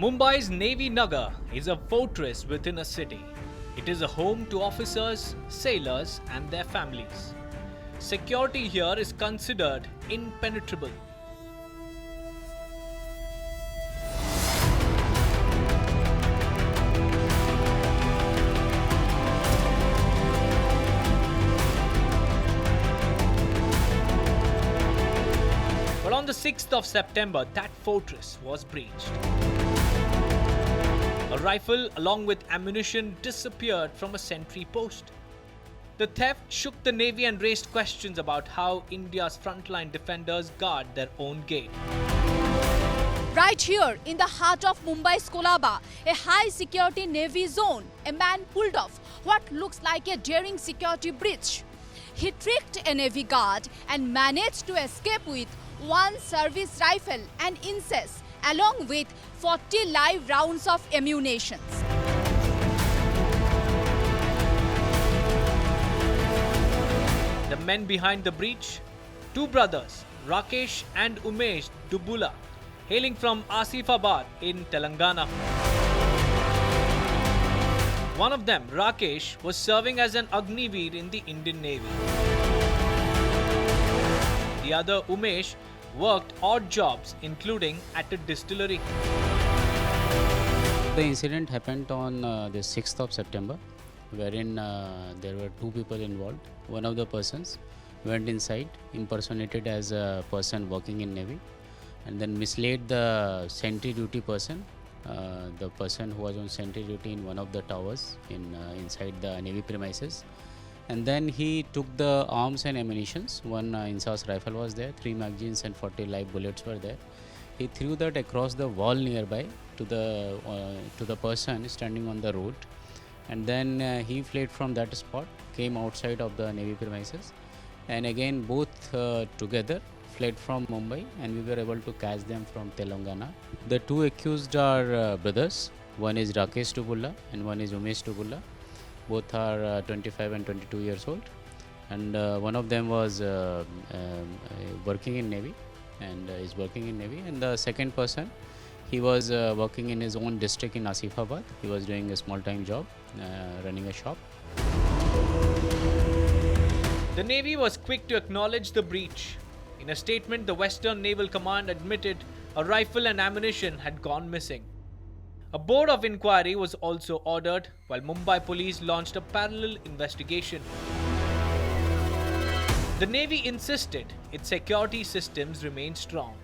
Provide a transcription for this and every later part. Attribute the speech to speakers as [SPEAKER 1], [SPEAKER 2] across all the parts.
[SPEAKER 1] Mumbai's Navy Nagar is a fortress within a city. It is a home to officers, sailors, and their families. Security here is considered impenetrable. But on the 6th of September, that fortress was breached. A rifle along with ammunition disappeared from a sentry post. The theft shook the Navy and raised questions about how India's frontline defenders guard their own gate.
[SPEAKER 2] Right here in the heart of Mumbai's Kolaba, a high security Navy zone, a man pulled off what looks like a daring security breach. He tricked a Navy guard and managed to escape with one service rifle and INSAS along with 40 live rounds of ammunition.
[SPEAKER 1] The men behind the breach? Two brothers, Rakesh and Umesh Dubbala, hailing from Asifabad in Telangana. One of them, Rakesh, was serving as an Agniveer in the Indian Navy. The other, Umesh, worked odd jobs, including at a distillery.
[SPEAKER 3] The incident happened on the 6th of September, wherein there were two people involved. One of the persons went inside, impersonated as a person working in Navy, and then misled the sentry duty person, the person who was on sentry duty in one of the towers inside the Navy premises. And then he took the arms and ammunitions. One INSAS rifle was there, 3 magazines and 40 live bullets were there. He threw that across the wall nearby to the person standing on the road. And then he fled from that spot, came outside of the Navy premises, and again both together fled from Mumbai, and we were able to catch them from Telangana. The two accused are brothers. One is Rakesh Dubbala and one is Umesh Dubbala. Both are 25 and 22 years old, and one of them was working in Navy and is working in Navy, and the second person, he was working in his own district in Asifabad. He was doing a small-time job, running a shop.
[SPEAKER 1] The Navy was quick to acknowledge the breach. In a statement, the Western Naval Command admitted a rifle and ammunition had gone missing. A board of inquiry was also ordered, while Mumbai police launched a parallel investigation. The Navy insisted its security systems remained strong.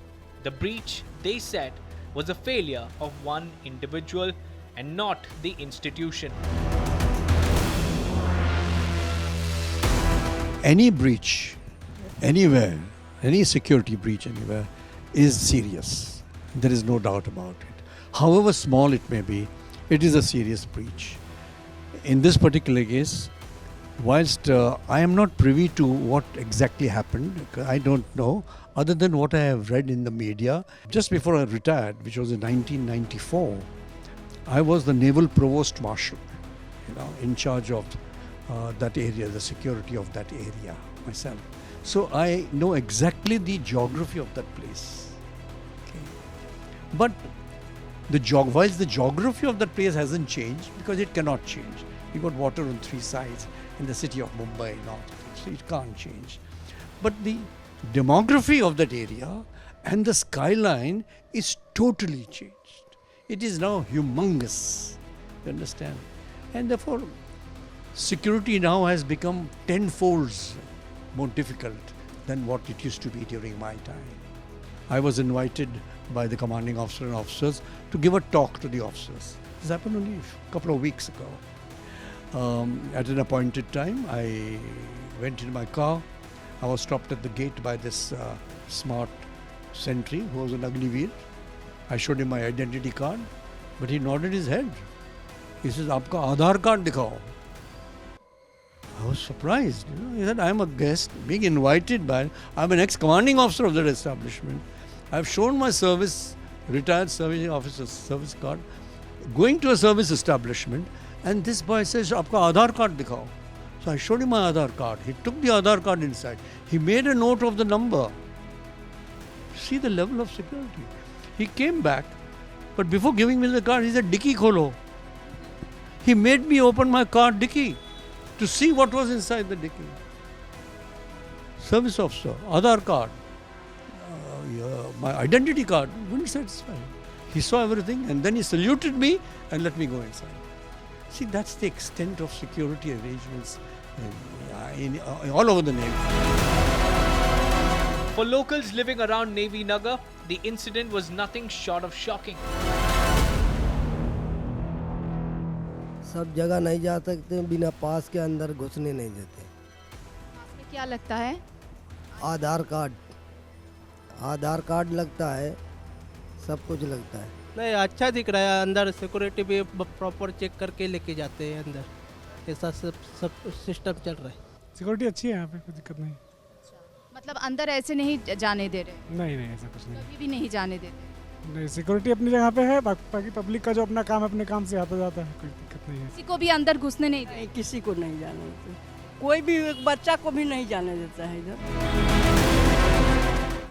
[SPEAKER 1] The breach, they said, was a failure of one individual and not the institution.
[SPEAKER 4] Any breach, anywhere, any security breach anywhere is serious. There is no doubt about it. However small it may be, it is a serious breach. In this particular case, whilst I am not privy to what exactly happened, I don't know, other than what I have read in the media. Just before I retired, which was in 1994, I was the Naval Provost Marshal, in charge of that area, the security of that area myself. So I know exactly the geography of that place. Okay. But whilst the geography of that place hasn't changed, because it cannot change. You got water on 3 sides in the city of Mumbai, so it can't change. But the demography of that area and the skyline is totally changed. It is now humongous, you understand? And therefore, security now has become 10-folds more difficult than what it used to be during my time. I was invited by the commanding officer and officers to give a talk to the officers. This happened only a couple of weeks ago. At an appointed time, I went in my car. I was stopped at the gate by this smart sentry who was an Agniveer. I showed him my identity card, but he nodded his head. He says, "Aapka Aadhaar card dikhao." I was surprised. He said, "I'm a guest being invited I'm an ex-commanding officer of that establishment. I've shown my retired service officer's service card, going to a service establishment, and this boy says, "Aapka Aadhaar card dikhao." So I showed him my Aadhaar card. He took the Aadhaar card inside. He made a note of the number. See the level of security. He came back But before giving me the card, he said, "Dicky kholo." He made me open my car dicky to see what was inside the dicky. Service officer, Aadhaar card, my identity card, wouldn't satisfy him. He saw everything and then he saluted me and let me go inside. See, that's the extent of security arrangements all over the Navy.
[SPEAKER 1] For locals living around Navy Nagar, the incident was nothing short of shocking.
[SPEAKER 5] सब जगह नहीं जा सकते, बिना पास के अंदर घुसने नहीं देते।
[SPEAKER 2] आपको क्या लगता है?
[SPEAKER 5] आधार कार्ड लगता है, सब कुछ लगता है।
[SPEAKER 6] नहीं, अच्छा दिख रहा है। अंदर सिक्योरिटी भी प्रॉपर चेक करके लेके जाते हैं अंदर। ऐसा सब सिस्टम चल रहा है।
[SPEAKER 7] सिक्योरिटी अच्छी है यहाँ पे, कोई दिक्कत नहीं।
[SPEAKER 2] मतलब अंदर ऐसे नहीं जाने दे रहे?
[SPEAKER 7] नहीं ऐसा कुछ नहीं।
[SPEAKER 2] कभी भी नहीं जाने देते?
[SPEAKER 7] नहीं, सिक्योरिटी अपनी जगह पे है, बाकी पब्लिक का जो अपना काम है अपने काम से आता जाता है, कोई दिक्कत नहीं है।
[SPEAKER 2] किसी को भी अंदर घुसने नहीं देते?
[SPEAKER 8] नहीं, किसी को नहीं जाने देते, कोई भी बच्चा को भी नहीं जाने देता है इधर।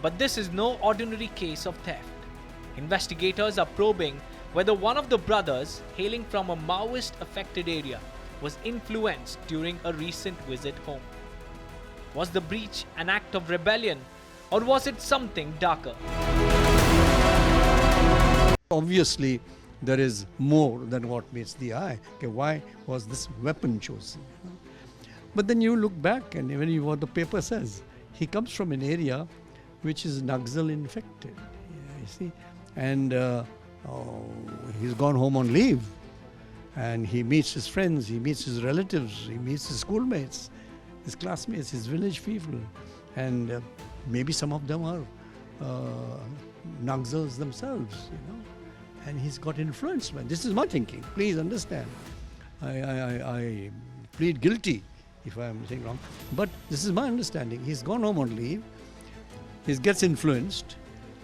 [SPEAKER 1] But this is no ordinary case of theft. Investigators are probing whether one of the brothers, hailing from a Maoist-affected area, was influenced during a recent visit home. Was the breach an act of rebellion, or was it something darker?
[SPEAKER 4] Obviously, there is more than what meets the eye. Okay, why was this weapon chosen? But then you look back and even what the paper says, he comes from an area which is Naxal infected, you see, and he's gone home on leave, and he meets his friends, he meets his relatives, he meets his schoolmates, his classmates, his village people, and maybe some of them are Naxals themselves, and he's got influenced by. This is my thinking. Please understand. I plead guilty if I am saying wrong, but this is my understanding. He's gone home on leave. He gets influenced,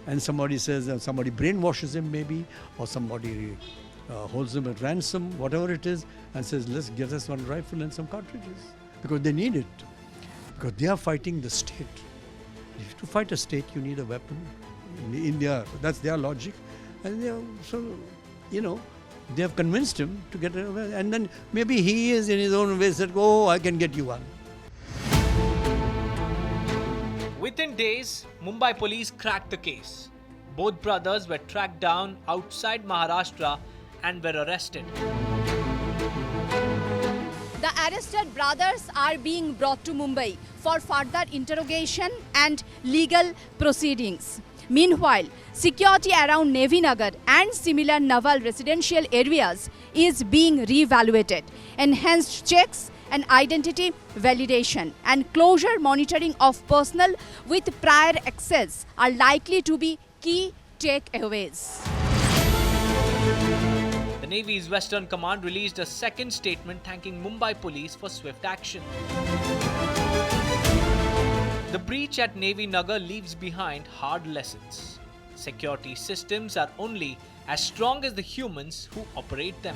[SPEAKER 4] and somebody says, somebody brainwashes him maybe, or somebody holds him at ransom, whatever it is, and says, let's get us one rifle and some cartridges, because they need it, because they are fighting the state. If to fight a state, you need a weapon. That's their logic, and they have convinced him to get it, and then maybe he is in his own way said, oh, I can get you one.
[SPEAKER 1] Within days, Mumbai police cracked the case. Both brothers were tracked down outside Maharashtra and were arrested.
[SPEAKER 2] The arrested brothers are being brought to Mumbai for further interrogation and legal proceedings. Meanwhile, security around Navy Nagar and similar Naval residential areas is being re-evaluated. Enhanced checks and identity validation and closer monitoring of personnel with prior access are likely to be key takeaways.
[SPEAKER 1] The Navy's Western Command released a second statement thanking Mumbai police for swift action. The breach at Navy Nagar leaves behind hard lessons. Security systems are only as strong as the humans who operate them.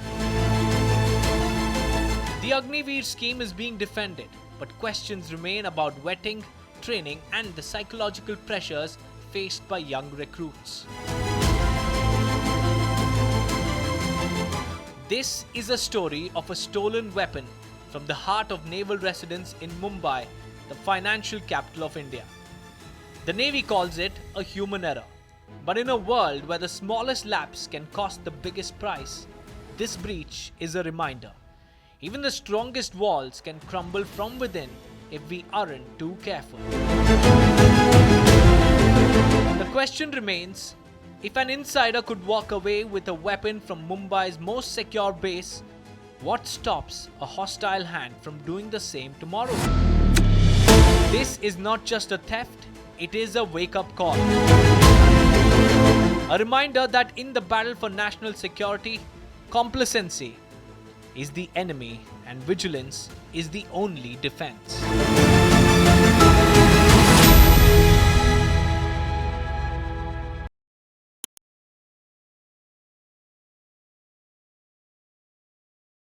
[SPEAKER 1] The Agniveer scheme is being defended, but questions remain about vetting, training, and the psychological pressures faced by young recruits. This is a story of a stolen weapon from the heart of naval residence in Mumbai, the financial capital of India. The Navy calls it a human error. But in a world where the smallest lapse can cost the biggest price, this breach is a reminder. Even the strongest walls can crumble from within if we aren't too careful. The question remains, if an insider could walk away with a weapon from Mumbai's most secure base, what stops a hostile hand from doing the same tomorrow? This is not just a theft, it is a wake-up call. A reminder that in the battle for national security, complacency is the enemy and vigilance is the only defense.